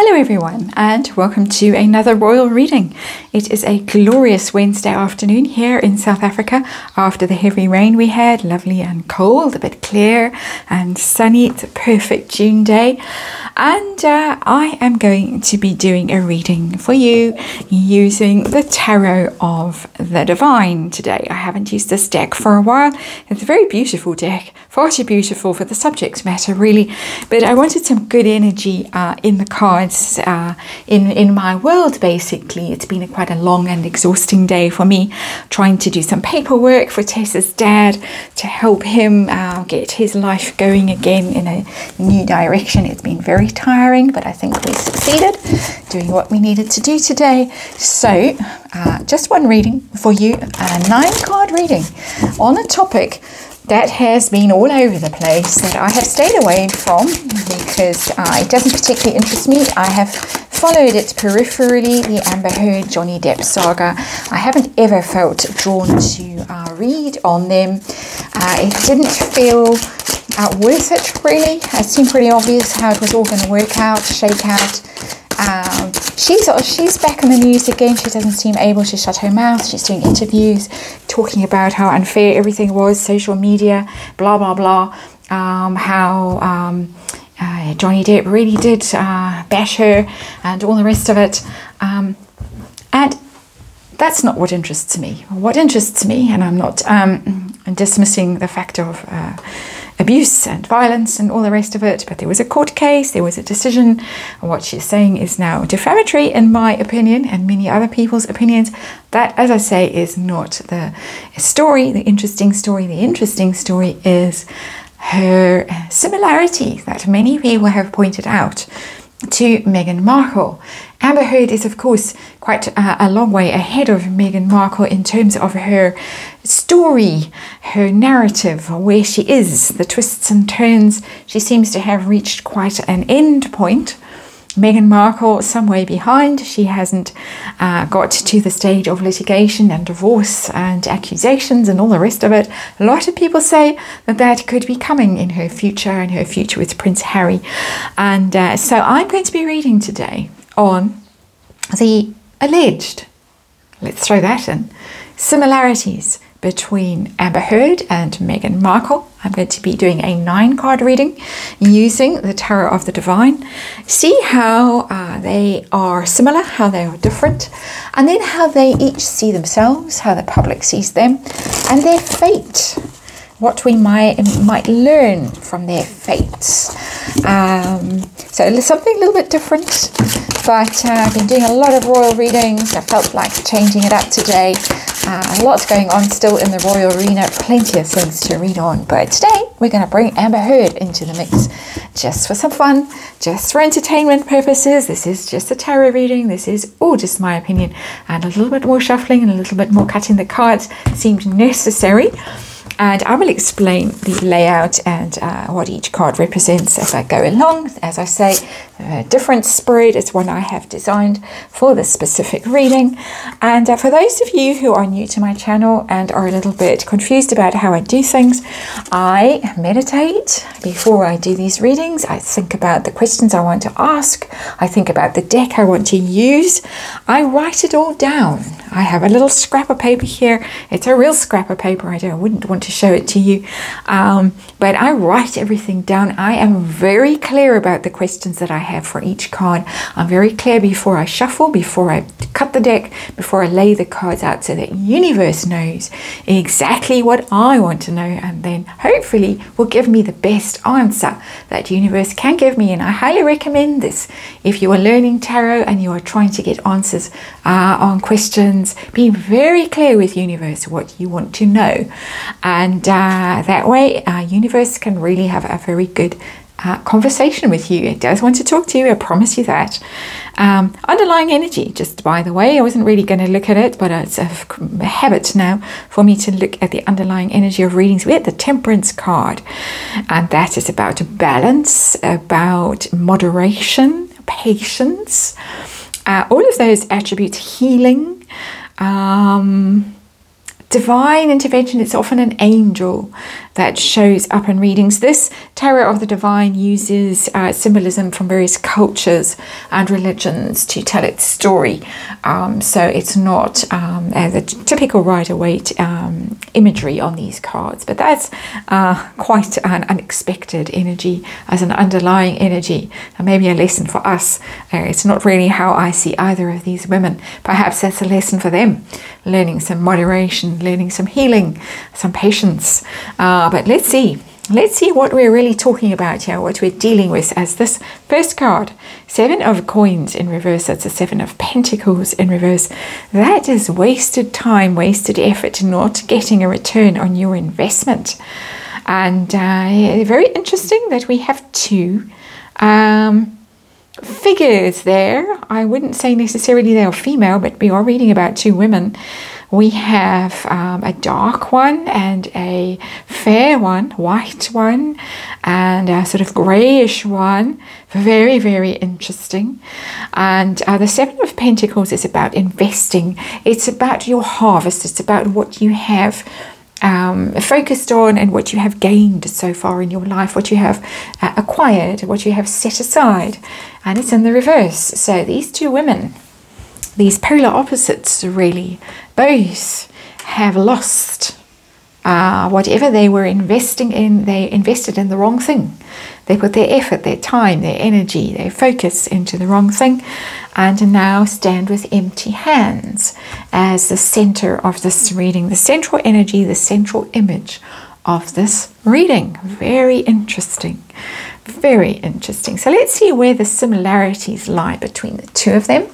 Hello everyone and welcome to another royal reading. It is a glorious Wednesday afternoon here in South Africa after the heavy rain we had, lovely and cold, a bit clear and sunny. It's a perfect June day and I am going to be doing a reading for you using the Tarot of the Divine today. I haven't used this deck for a while. It's a very beautiful deck, far too beautiful for the subject matter really, but I wanted some good energy in the cards in my world. Basically, it's been quite a long and exhausting day for me, trying to do some paperwork for Tessa's dad to help him get his life going again in a new direction. It's been very tiring, but I think we succeeded doing what we needed to do today. So just one reading for you, a 9-card reading on a topic that has been all over the place that I have stayed away from because it doesn't particularly interest me. I have followed it peripherally, the Amber Heard Johnny Depp saga. I haven't ever felt drawn to read on them. It didn't feel worth it really. It seemed pretty obvious how it was all going to work out, shake out. She's back in the news again. She doesn't seem able to shut her mouth. She's doing interviews talking about how unfair everything was, social media, blah blah blah, how Johnny Depp really did bash her and all the rest of it, and that's not what interests me. What interests me, and I'm not dismissing the fact of abuse and violence and all the rest of it, but there was a court case, there was a decision, and what she's saying is now defamatory in my opinion and many other people's opinions. That, as I say, is not the story, the interesting story. The interesting story is her similarity that many people have pointed out to Meghan Markle. Amber Heard is of course quite a long way ahead of Meghan Markle in terms of her story, her narrative, where she is, the twists and turns. She seems to have reached quite an end point. Meghan Markle some way behind. She hasn't got to the stage of litigation and divorce and accusations and all the rest of it. A lot of people say that that could be coming in her future and her future with Prince Harry. And so I'm going to be reading today on the alleged, let's throw that in, similarities between Amber Heard and Meghan Markle. I'm going to be doing a 9-card reading using the Tarot of the Divine. See how they are similar, how they are different, and then how they each see themselves, how the public sees them, and their fate. What we might learn from their fates. So something a little bit different, but I've been doing a lot of royal readings. I felt like changing it up today. Lots going on still in the royal arena, plenty of things to read on, but today we're going to bring Amber Heard into the mix just for some fun, just for entertainment purposes. This is just a tarot reading. This is all just my opinion, and a little bit more shuffling and a little bit more cutting the cards seemed necessary. And I will explain the layout and what each card represents as I go along. As I say, a different spread is one I have designed for this specific reading. And for those of you who are new to my channel and are a little bit confused about how I do things, I meditate before I do these readings. I think about the questions I want to ask. I think about the deck I want to use. I write it all down. I have a little scrap of paper here. It's a real scrap of paper. I wouldn't want to show it to you, but I write everything down. I am very clear about the questions that I have for each card. I'm very clear before I shuffle, before I cut the deck, before I lay the cards out, so that universe knows exactly what I want to know, and then hopefully will give me the best answer that universe can give me. And I highly recommend this if you are learning tarot and you are trying to get answers on questions. Be very clear with universe what you want to know, and that way universe can really have a very good conversation with you. It does want to talk to you, I promise you that. Underlying energy, just by the way, I wasn't really going to look at it, but it's a habit now for me to look at the underlying energy of readings. We had the Temperance card, and that is about balance, about moderation, patience, all of those attributes, healing, divine intervention. It's often an angel that shows up in readings. This Tarot of the Divine uses symbolism from various cultures and religions to tell its story. So it's not the typical Rider-Waite imagery on these cards, but that's quite an unexpected energy as an underlying energy, and maybe a lesson for us. It's not really how I see either of these women. Perhaps that's a lesson for them, learning some moderation, learning some healing, some patience. But let's see what we're really talking about here, what we're dealing with as this first card. 7 of Coins in reverse. That's a 7 of Pentacles in reverse. That is wasted time, wasted effort, not getting a return on your investment. And very interesting that we have 2 figures there. I wouldn't say necessarily they are female, but we are reading about 2 women. We have a dark one and a fair one, white one, and a sort of greyish one. Very, very interesting. And the 7 of Pentacles is about investing. It's about your harvest. It's about what you have focused on and what you have gained so far in your life, what you have acquired, what you have set aside. And it's in the reverse. So these 2 women, these polar opposites really, both have lost whatever they were investing in. They invested in the wrong thing. They put their effort, their time, their energy, their focus into the wrong thing, and now stand with empty hands as the center of this reading, the central energy, the central image of this reading. Very interesting. Very interesting. So let's see where the similarities lie between the 2 of them.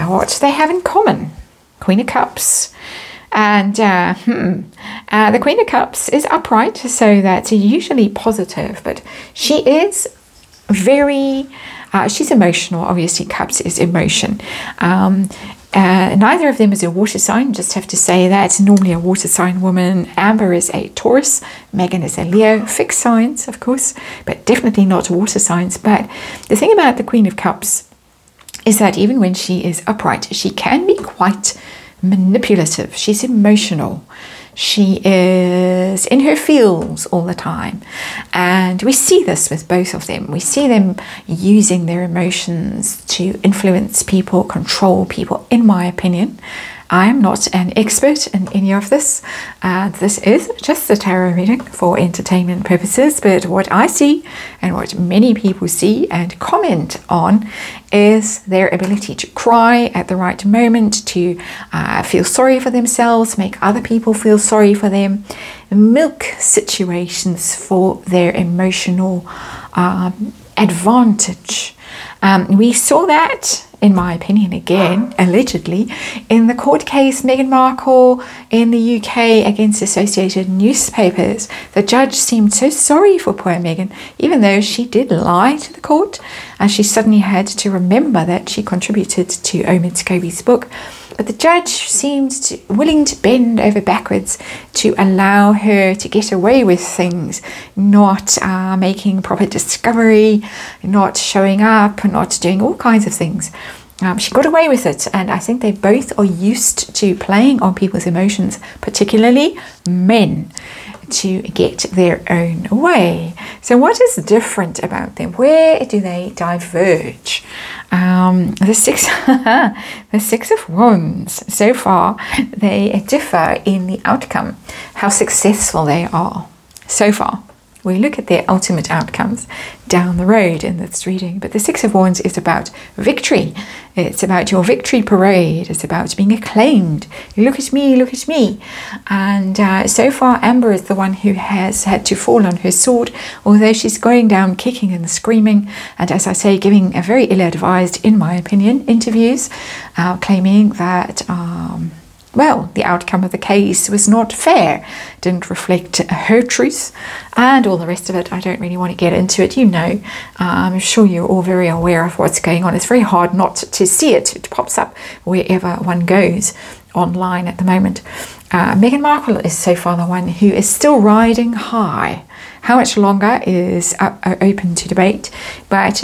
What do they have in common? Queen of Cups. And the Queen of Cups is upright, so that's usually positive, but she is very, she's emotional. Obviously, Cups is emotion. Neither of them is a water sign, just have to say that. Normally a water sign woman. Amber is a Taurus, Meghan is a Leo. Fixed signs, of course, but definitely not water signs. But the thing about the Queen of Cups is that even when she is upright, she can be quite manipulative. She's emotional. She is in her feels all the time. And we see this with both of them. We see them using their emotions to influence people, control people, in my opinion. I am not an expert in any of this. This is just a tarot reading for entertainment purposes, but what I see and what many people see and comment on is their ability to cry at the right moment, to feel sorry for themselves, make other people feel sorry for them, milk situations for their emotional advantage. We saw that, in my opinion, again, allegedly, in the court case Meghan Markle in the UK against Associated Newspapers. The judge seemed so sorry for poor Meghan, even though she did lie to the court, and she suddenly had to remember that she contributed to Omid Scobie's book. But the judge seemed willing to bend over backwards to allow her to get away with things, not making proper discovery, not showing up, not doing all kinds of things. She got away with it, and I think they both are used to playing on people's emotions, particularly men, to get their own way. So what is different about them? Where do they diverge? The Six of Wands. So far, they differ in the outcome, how successful they are so far. We look at their ultimate outcomes down the road in this reading, but the Six of Wands is about victory. It's about your victory parade. It's about being acclaimed. Look at me, look at me. And so far, Amber is the one who has had to fall on her sword, although she's going down kicking and screaming, and as I say, giving a very ill-advised, in my opinion, interviews, claiming that well, the outcome of the case was not fair, didn't reflect her truth, and all the rest of it. I don't really want to get into it. You know, I'm sure you're all very aware of what's going on. It's very hard not to see it. It pops up wherever one goes online at the moment. Meghan Markle is so far the one who is still riding high. How much longer is open to debate, but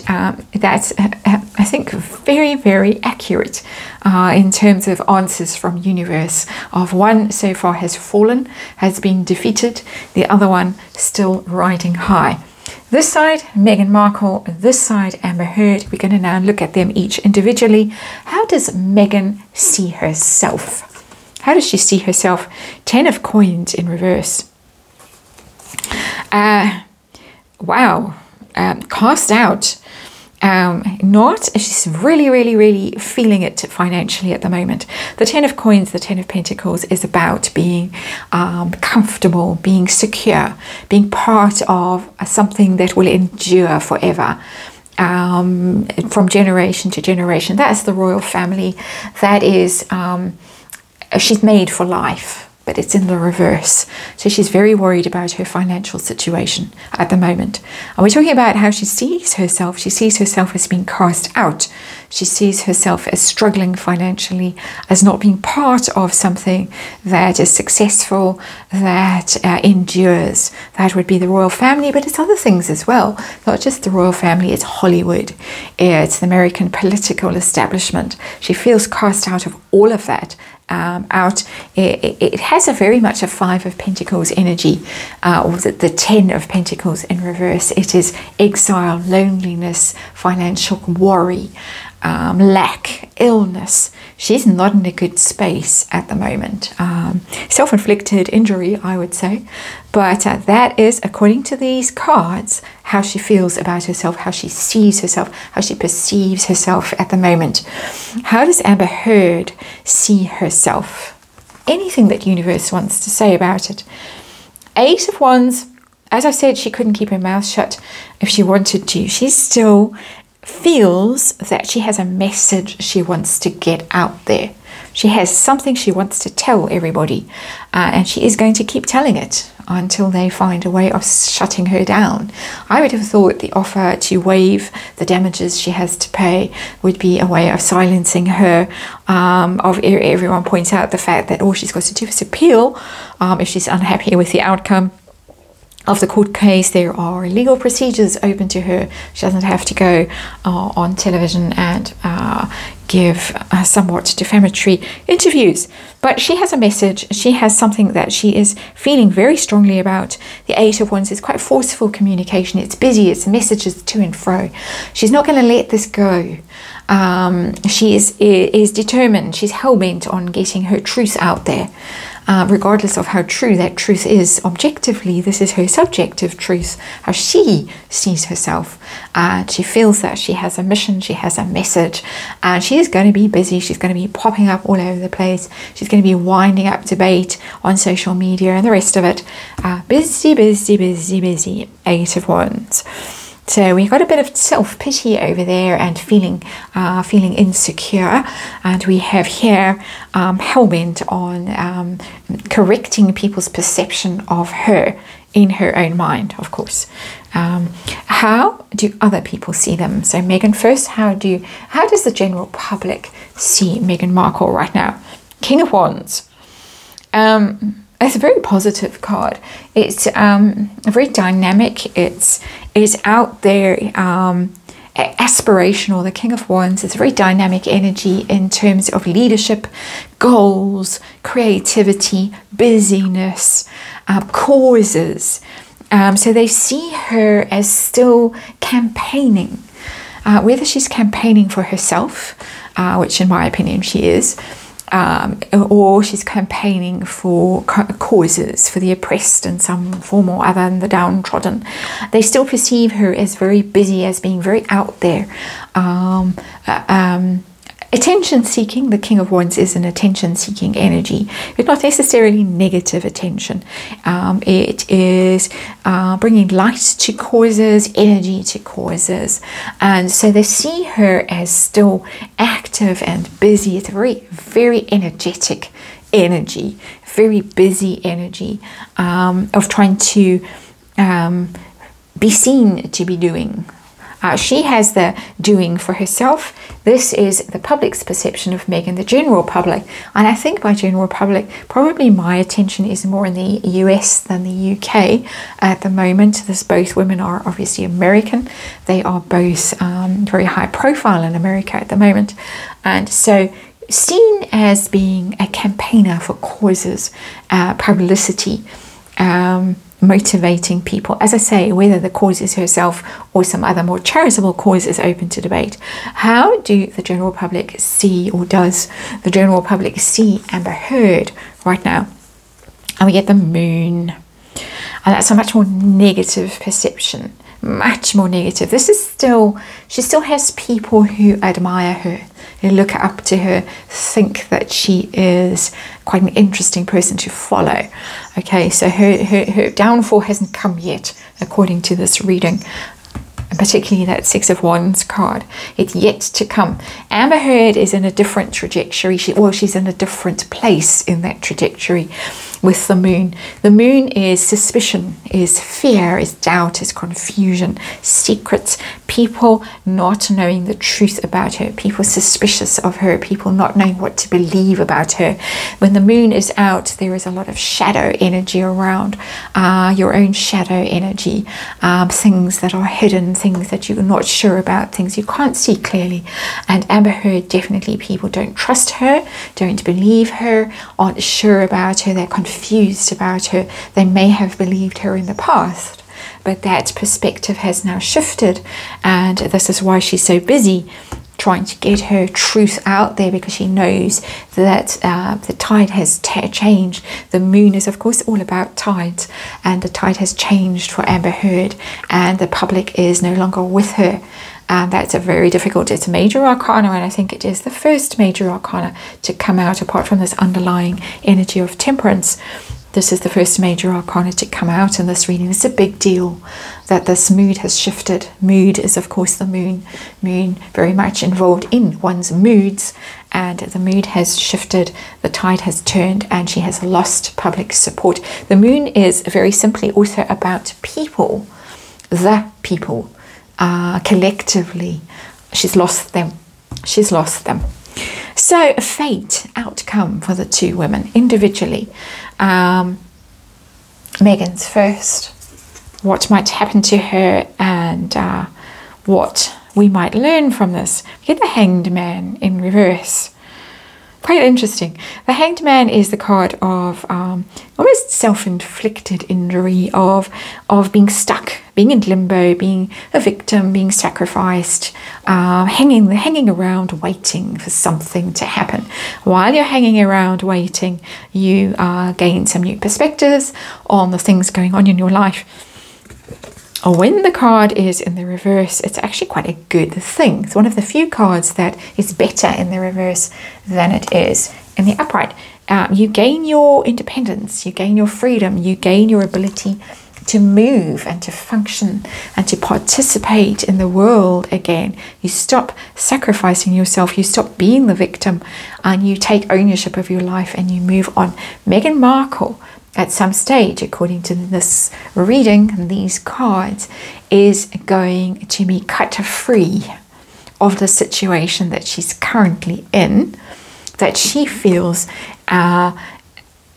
that's, I think, very, very accurate in terms of answers from universe. Of one so far has fallen, has been defeated, the other one still riding high. This side, Meghan Markle, this side, Amber Heard. We're going to now look at them each individually. How does Meghan see herself? How does she see herself? 10 of Coins in reverse. Wow. Cast out. She's really feeling it financially at the moment. The 10 of Coins, the 10 of Pentacles is about being comfortable, being secure, being part of something that will endure forever. From generation to generation. That's the royal family. That is, she's made for life. But it's in the reverse. So she's very worried about her financial situation at the moment. And we're talking about how she sees herself. She sees herself as being cast out. She sees herself as struggling financially, as not being part of something that is successful, that endures. That would be the royal family, but it's other things as well. Not just the royal family, it's Hollywood. It's the American political establishment. She feels cast out of all of that. It has a very much a 5 of Pentacles energy, or the 10 of Pentacles in reverse. It is exile, loneliness, financial worry, lack, illness. She's not in a good space at the moment. Self-inflicted injury, I would say. But that is, according to these cards, how she feels about herself, how she sees herself, how she perceives herself at the moment. How does Amber Heard see herself? Anything that universe wants to say about it. 8 of Wands. As I said, she couldn't keep her mouth shut if she wanted to. She still feels that she has a message she wants to get out there. She has something she wants to tell everybody, and she is going to keep telling it until they find a way of shutting her down. I would have thought the offer to waive the damages she has to pay would be a way of silencing her. Everyone points out the fact that all she's got to do is appeal if she's unhappy with the outcome of the court case. There are legal procedures open to her. She doesn't have to go on television and give somewhat defamatory interviews. But she has a message. She has something that she is feeling very strongly about. The 8 of Wands is quite forceful communication. It's busy. It's messages to and fro. She's not going to let this go. She is determined. She's hell-bent on getting her truth out there. Regardless of how true that truth is objectively, this is her subjective truth, how she sees herself. She feels that she has a mission, she has a message, and she is going to be busy. She's going to be popping up all over the place. She's going to be winding up debate on social media and the rest of it. Busy, busy, busy, busy. 8 of Wands. So we got a bit of self-pity over there and feeling insecure, and we have here hell-bent on correcting people's perception of her in her own mind, of course. How do other people see them? So Meghan first, how does the general public see Meghan Markle right now? King of Wands. It's a very positive card. It's very dynamic. It's out there, aspirational. The King of Wands is very dynamic energy in terms of leadership, goals, creativity, busyness, causes. So they see her as still campaigning. Whether she's campaigning for herself, which in my opinion she is, or she's campaigning for causes, for the oppressed in some form or other, and the downtrodden. They still perceive her as very busy, as being very out there. Attention-seeking. The King of Wands is an attention-seeking energy, but not necessarily negative attention. It is bringing light to causes, energy to causes, and so they see her as still active and busy. It's a very, very energetic energy, very busy energy of trying to be seen to be doing. She has the doing for herself. This is the public's perception of Meghan, the general public. And I think by general public, probably my attention is more in the US than the UK at the moment. Both women are obviously American. They are both very high profile in America at the moment. And so seen as being a campaigner for causes, publicity, motivating people. As I say, whether the cause is herself or some other more charitable cause is open to debate. How do the general public see, or does the general public see Amber Heard right now? And we get the moon. And that's a much more negative perception. Much more negative. This is still, she still has people who admire her, who look up to her, think that she is quite an interesting person to follow. Okay, so her downfall hasn't come yet, according to this reading, and particularly that Six of Wands card. It's yet to come. Amber Heard is in a different trajectory. She's in a different place in that trajectory with the moon. The moon is suspicion, is fear, is doubt, is confusion, secrets, people not knowing the truth about her, people suspicious of her, people not knowing what to believe about her. When the moon is out, there is a lot of shadow energy around, your own shadow energy, things that are hidden, things that you're not sure about, things you can't see clearly. And Amber Heard, definitely people don't trust her, don't believe her, aren't sure about her, they're confused about her. They may have believed her in the past, but that perspective has now shifted, and this is why she's so busy trying to get her truth out there, because she knows that the tide has changed. The moon is of course all about tides, and the tide has changed for Amber Heard, and the public is no longer with her. And that's a very difficult, it's a major arcana, and I think it is the first major arcana to come out apart from this underlying energy of temperance. This is the first major arcana to come out in this reading. It's a big deal that this mood has shifted. Mood is of course the moon. Moon very much involved in one's moods, and the mood has shifted, the tide has turned, and she has lost public support. The moon is very simply also about people, the people. Collectively, she's lost them. She's lost them. So a fate outcome for the two women individually. Meghan's first. What might happen to her, and what we might learn from this. We get the Hanged Man in reverse. Quite interesting. The Hanged Man is the card of almost self-inflicted injury, of being stuck, being in limbo, being a victim, being sacrificed, hanging around waiting for something to happen. While you're hanging around waiting, you gain some new perspectives on the things going on in your life. When the card is in the reverse, it's actually quite a good thing. It's one of the few cards that is better in the reverse than it is in the upright. You gain your independence, you gain your freedom, you gain your ability to move and to function and to participate in the world again. You stop sacrificing yourself, you stop being the victim, and you take ownership of your life and you move on. Meghan Markle, at some stage, according to this reading and these cards, is going to be cut free of the situation that she's currently in, that she feels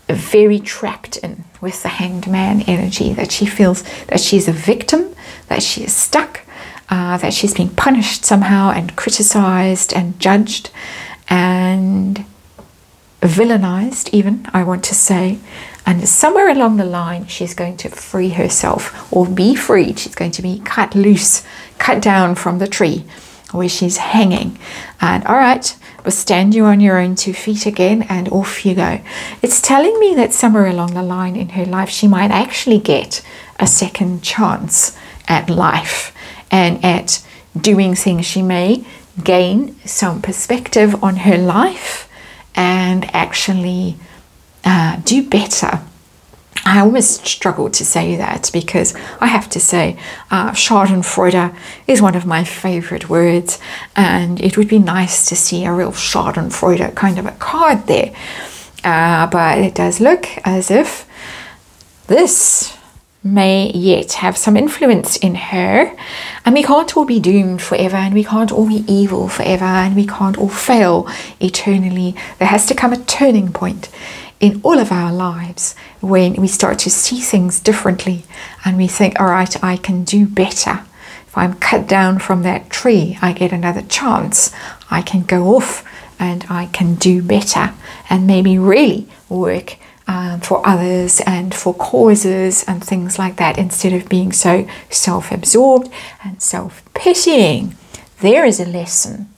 very trapped in with the Hanged Man energy, that she feels that she's a victim, that she is stuck, that she's being punished somehow and criticized and judged and villainized even, I want to say. And somewhere along the line, she's going to free herself, or be freed. She's going to be cut loose, cut down from the tree where she's hanging. And all right, we'll stand you on your own 2 feet again, and off you go. It's telling me that somewhere along the line in her life, she might actually get a second chance at life and at doing things. She may gain some perspective on her life and actually do better. I almost struggle to say that, because I have to say schadenfreude is one of my favorite words, and it would be nice to see a real schadenfreude kind of a card there, but it does look as if this may yet have some influence in her, and we can't all be doomed forever, and we can't all be evil forever, and we can't all fail eternally. There has to come a turning point in all of our lives when we start to see things differently, and we think, all right, I can do better. If I'm cut down from that tree, I get another chance. I can go off and I can do better, and maybe really work for others and for causes and things like that, instead of being so self-absorbed and self-pitying. There is a lesson.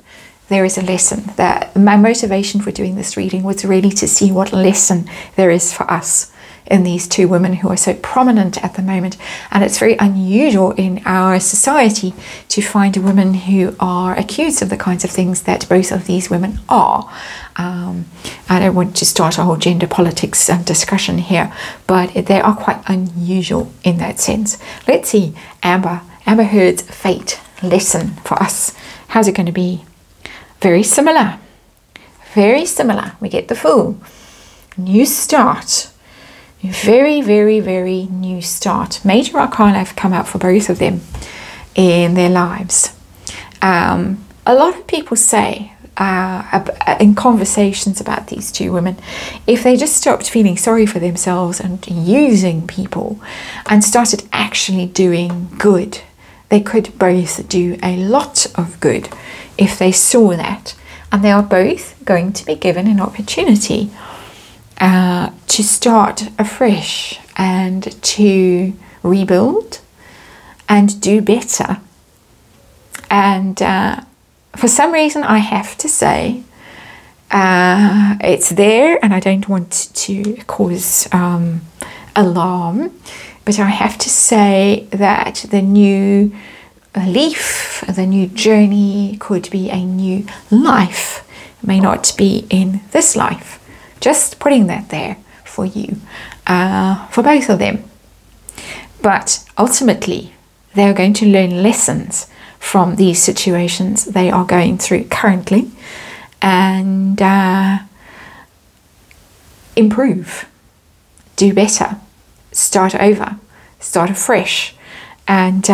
There is a lesson. That my motivation for doing this reading was really to see what lesson there is for us in these two women who are so prominent at the moment. And it's very unusual in our society to find women who are accused of the kinds of things that both of these women are. I don't want to start a whole gender politics discussion here, but they are quite unusual in that sense. Let's see, Amber Heard's fate lesson for us. How's it going to be? Very similar. Very similar. We get the Fool. New start. Very, very, very new start. Major arcana have come out for both of them in their lives. A lot of people say in conversations about these two women, if they just stopped feeling sorry for themselves and using people and started actually doing good, they could both do a lot of good if they saw that. And they are both going to be given an opportunity to start afresh and to rebuild and do better. And for some reason, I have to say, it's there, and I don't want to cause alarm, but I have to say that the new leaf, the new journey could be a new life. It may not be in this life. Just putting that there for you, for both of them. But ultimately, they're going to learn lessons from these situations they are going through currently, and improve, do better, start over, start afresh, and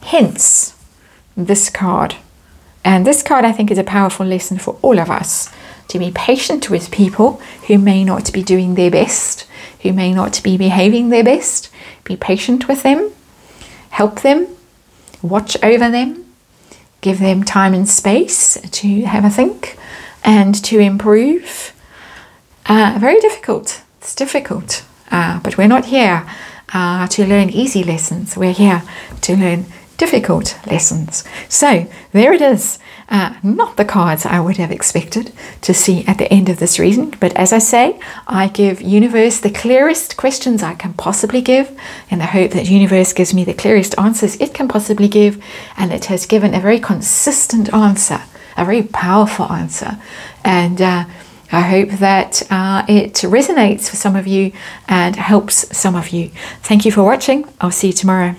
hence this card. And this card, I think, is a powerful lesson for all of us, to be patient with people who may not be doing their best, who may not be behaving their best. Be patient with them, help them, watch over them, give them time and space to have a think and to improve. Very difficult. It's difficult, but we're not here to learn easy lessons. We're here to learn difficult lessons. So there it is. Not the cards I would have expected to see at the end of this reading, but as I say, I give universe the clearest questions I can possibly give, in the hope that universe gives me the clearest answers it can possibly give, and it has given a very consistent answer, a very powerful answer, and I hope that it resonates for some of you and helps some of you. Thank you for watching. I'll see you tomorrow.